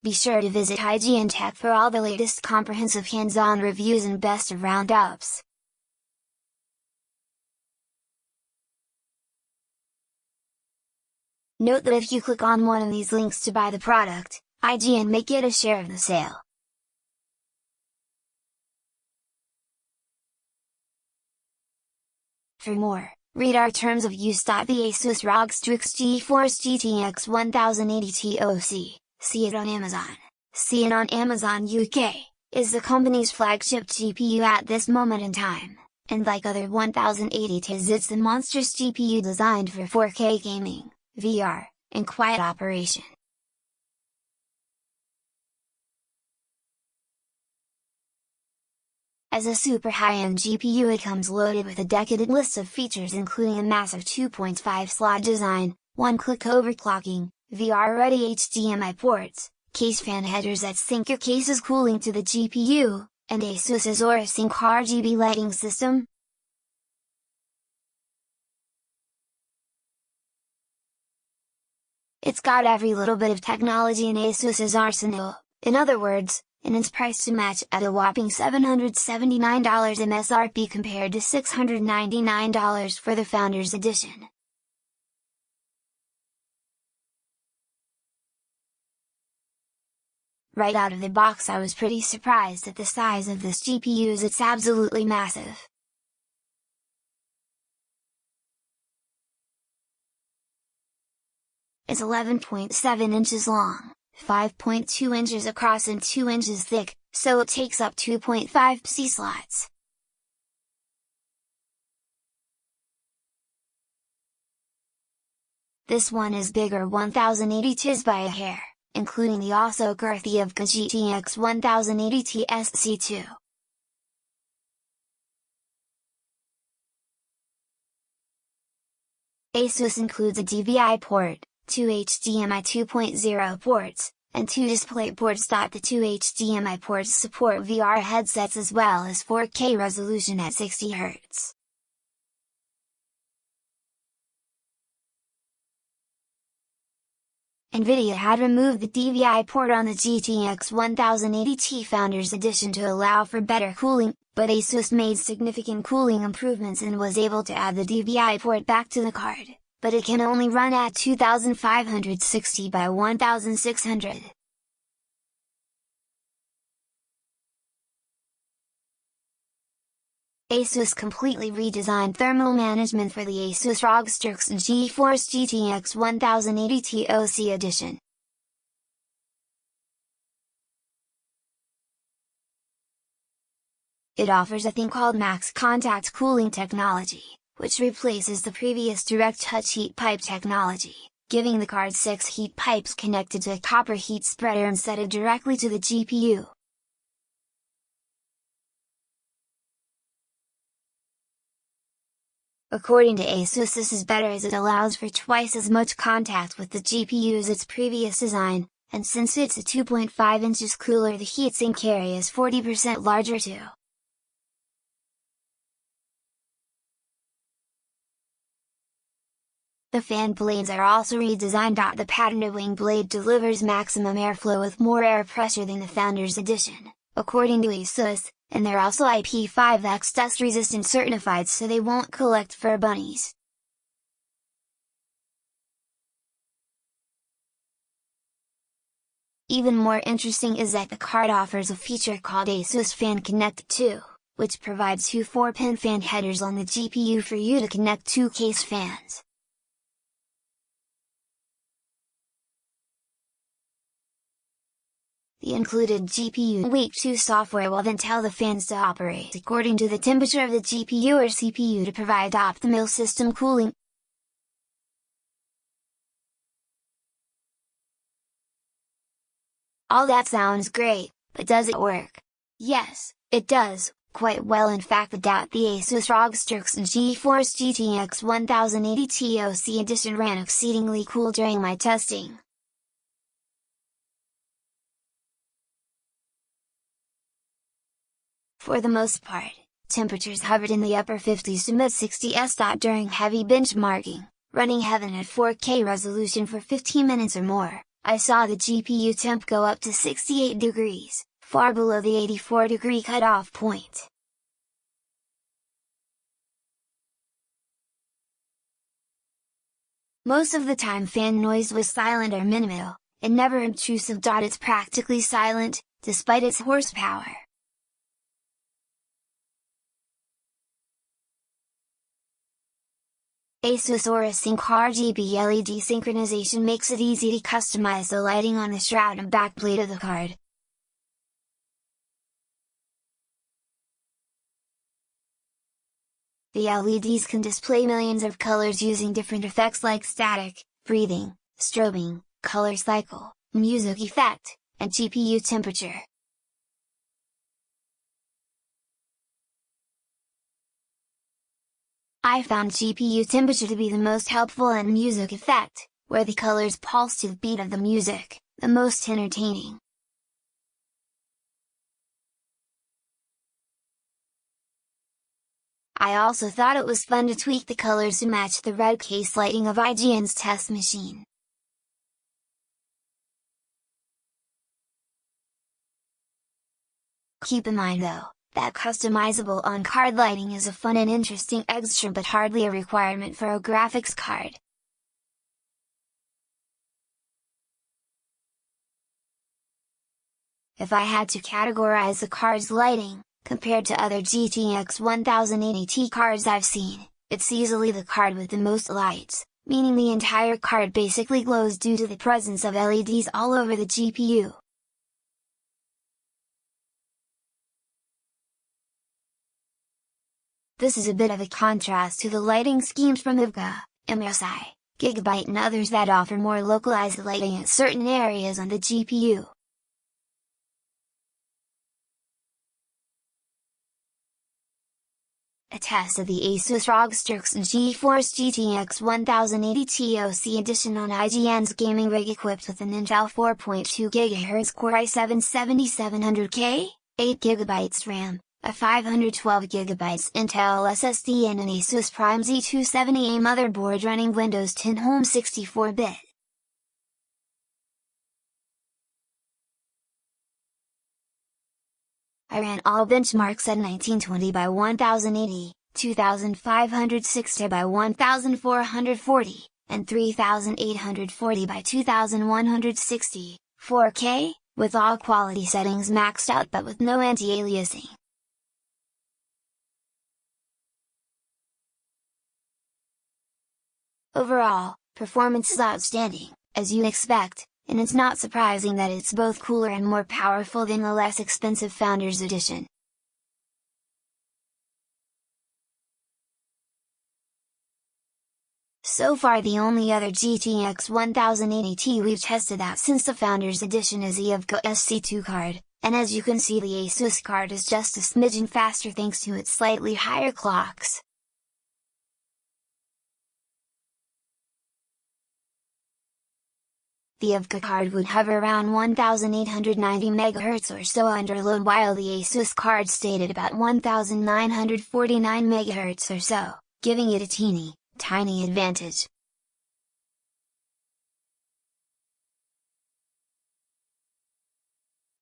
Be sure to visit IGN Tech for all the latest comprehensive hands-on reviews and best of roundups. Note that if you click on one of these links to buy the product, IGN may get a share of the sale. For more, read our terms of use. The Asus ROG STRIX GeForce GTX 1080 TOC, see it on Amazon. See it on Amazon UK, is the company's flagship GPU at this moment in time, and like other 1080 Ts, it's the monstrous GPU designed for 4K gaming, VR, and quiet operation. As a super high-end GPU, it comes loaded with a decadent list of features, including a massive 2.5 slot design, one-click overclocking, VR-ready HDMI ports, case fan headers that sync your case's cooling to the GPU, and Asus's Sync RGB lighting system. It's got every little bit of technology in Asus's arsenal, in other words, and it's priced to match at a whopping $779 MSRP compared to $699 for the Founders Edition. Right out of the box, I was pretty surprised at the size of this GPU, as it's absolutely massive. It's 11.7 inches long, 5.2 inches across and 2 inches thick, so it takes up 2.5 PC slots. This one is bigger 1080 Ts by a hair, including the also girthy of GTX 1080 Ti SC2. Asus includes a DVI port, 2 HDMI 2.0 ports, and 2 display ports. The 2 HDMI ports support VR headsets as well as 4K resolution at 60 Hz. NVIDIA had removed the DVI port on the GTX 1080 Ti Founders Edition to allow for better cooling, but Asus made significant cooling improvements and was able to add the DVI port back to the card, but it can only run at 2560 by 1600. Asus completely redesigned thermal management for the Asus ROG STRIX GeForce GTX 1080 TOC edition. It offers a thing called max contact cooling technology, which replaces the previous direct touch heat pipe technology, giving the card 6 heat pipes connected to a copper heat spreader instead of directly to the GPU. According to Asus, this is better as it allows for twice as much contact with the GPU as its previous design, and since it's a 2.5 inches cooler, the heatsink area is 40% larger too. The fan blades are also redesigned. The patented wing blade delivers maximum airflow with more air pressure than the Founders Edition, according to Asus, and they're also IP5X dust resistant certified, so they won't collect fur bunnies. Even more interesting is that the card offers a feature called Asus Fan Connect 2, which provides 2 4-pin fan headers on the GPU for you to connect 2 case fans. The included GPU Week 2 software will then tell the fans to operate according to the temperature of the GPU or CPU to provide optimal system cooling. All that sounds great, but does it work? Yes, it does, quite well. In fact, the Asus ROG STRIX GeForce GTX 1080 TOC edition ran exceedingly cool during my testing. For the most part, temperatures hovered in the upper 50s to mid 60s. During heavy benchmarking, running Heaven at 4K resolution for 15 minutes or more, I saw the GPU temp go up to 68 degrees, far below the 84-degree cutoff point. Most of the time fan noise was silent or minimal, and never intrusive. It's practically silent, despite its horsepower. Asus Sync RGB LED synchronization makes it easy to customize the lighting on the shroud and backplate of the card. The LEDs can display millions of colors using different effects like static, breathing, strobing, color cycle, music effect, and GPU temperature. I found GPU temperature to be the most helpful and music effect, where the colors pulse to the beat of the music, the most entertaining. I also thought it was fun to tweak the colors to match the red case lighting of IGN's test machine. Keep in mind though, that customizable on-card lighting is a fun and interesting extra but hardly a requirement for a graphics card. If I had to categorize the card's lighting, compared to other GTX 1080 Ti cards I've seen, it's easily the card with the most lights, meaning the entire card basically glows due to the presence of LEDs all over the GPU. This is a bit of a contrast to the lighting schemes from IVGA, MSI, Gigabyte and others that offer more localized lighting at certain areas on the GPU. A test of the Asus ROG STRIX and GeForce GTX 1080 TOC edition on IGN's gaming rig equipped with an Intel 4.2 GHz Core i7-7700K, 8GB RAM, a 512GB Intel SSD and an Asus Prime Z270A motherboard running Windows 10 Home 64-bit. I ran all benchmarks at 1920 by 1080, 2560 by 1440, and 3840 by 2160, 4K, with all quality settings maxed out but with no anti-aliasing. Overall, performance is outstanding, as you'd expect, and it's not surprising that it's both cooler and more powerful than the less expensive Founders Edition. So far the only other GTX 1080 Ti we've tested out since the Founders Edition is the EVGA SC2 card, and as you can see the Asus card is just a smidgen faster thanks to its slightly higher clocks. The EVGA card would hover around 1890 MHz or so under load while the Asus card stayed at about 1949 MHz or so, giving it a tiny advantage.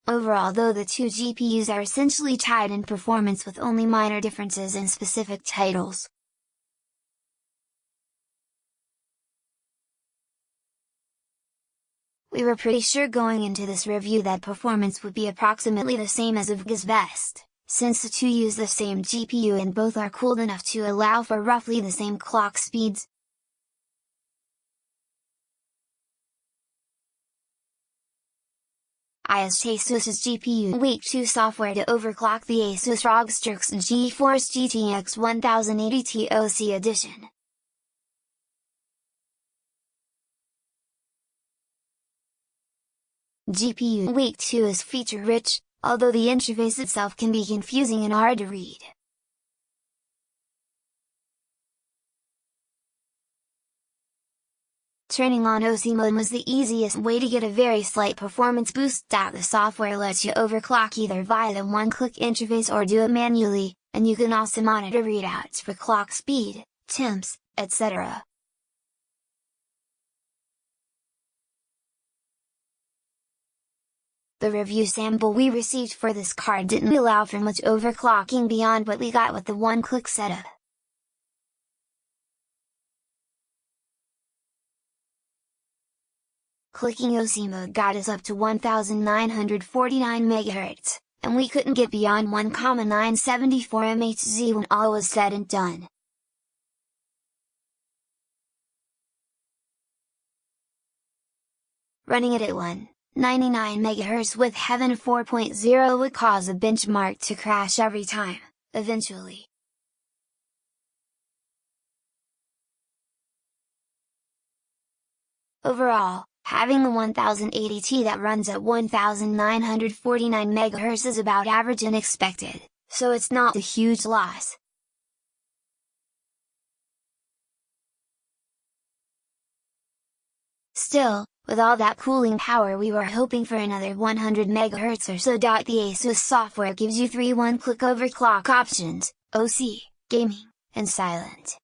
Overall though the two GPUs are essentially tied in performance with only minor differences in specific titles. We were pretty sure going into this review that performance would be approximately the same as EVGA's best, since the two use the same GPU and both are cooled enough to allow for roughly the same clock speeds. I used Asus's GPU Week 2 software to overclock the Asus ROG STRIX and GeForce GTX 1080 TOC edition. GPU Week 2 is feature-rich, although the interface itself can be confusing and hard to read. Turning on OC mode was the easiest way to get a very slight performance boost. The software lets you overclock either via the one-click interface or do it manually, and you can also monitor readouts for clock speed, temps, etc. The review sample we received for this card didn't allow for much overclocking beyond what we got with the one-click setup. Clicking OC mode got us up to 1949 MHz, and we couldn't get beyond 1,974 MHz when all was said and done. Running it at 199 MHz with Heaven 4.0 would cause the benchmark to crash every time, eventually. Overall, having the 1080T that runs at 1949 MHz is about average and expected, so it's not a huge loss. Still, with all that cooling power we were hoping for another 100 MHz or so. The Asus software gives you 3 one-click overclock options: OC, Gaming, and Silent.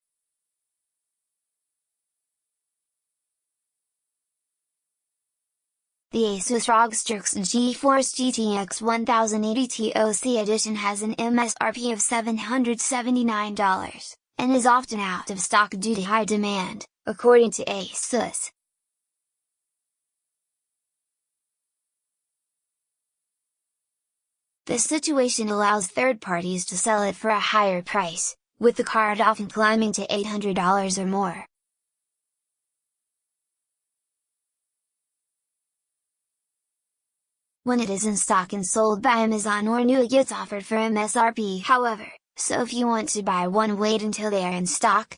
The Asus ROG STRIX GeForce GTX 1080T OC edition has an MSRP of $779, and is often out of stock due to high demand, according to Asus. This situation allows third parties to sell it for a higher price, with the card often climbing to $800 or more. When it is in stock and sold by Amazon or new, it gets offered for MSRP however, so if you want to buy one, wait until they are in stock.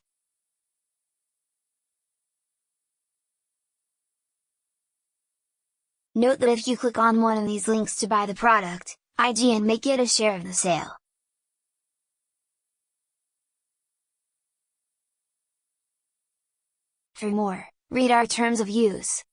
Note that if you click on one of these links to buy the product, IGN may get a share of the sale. For more, read our terms of use.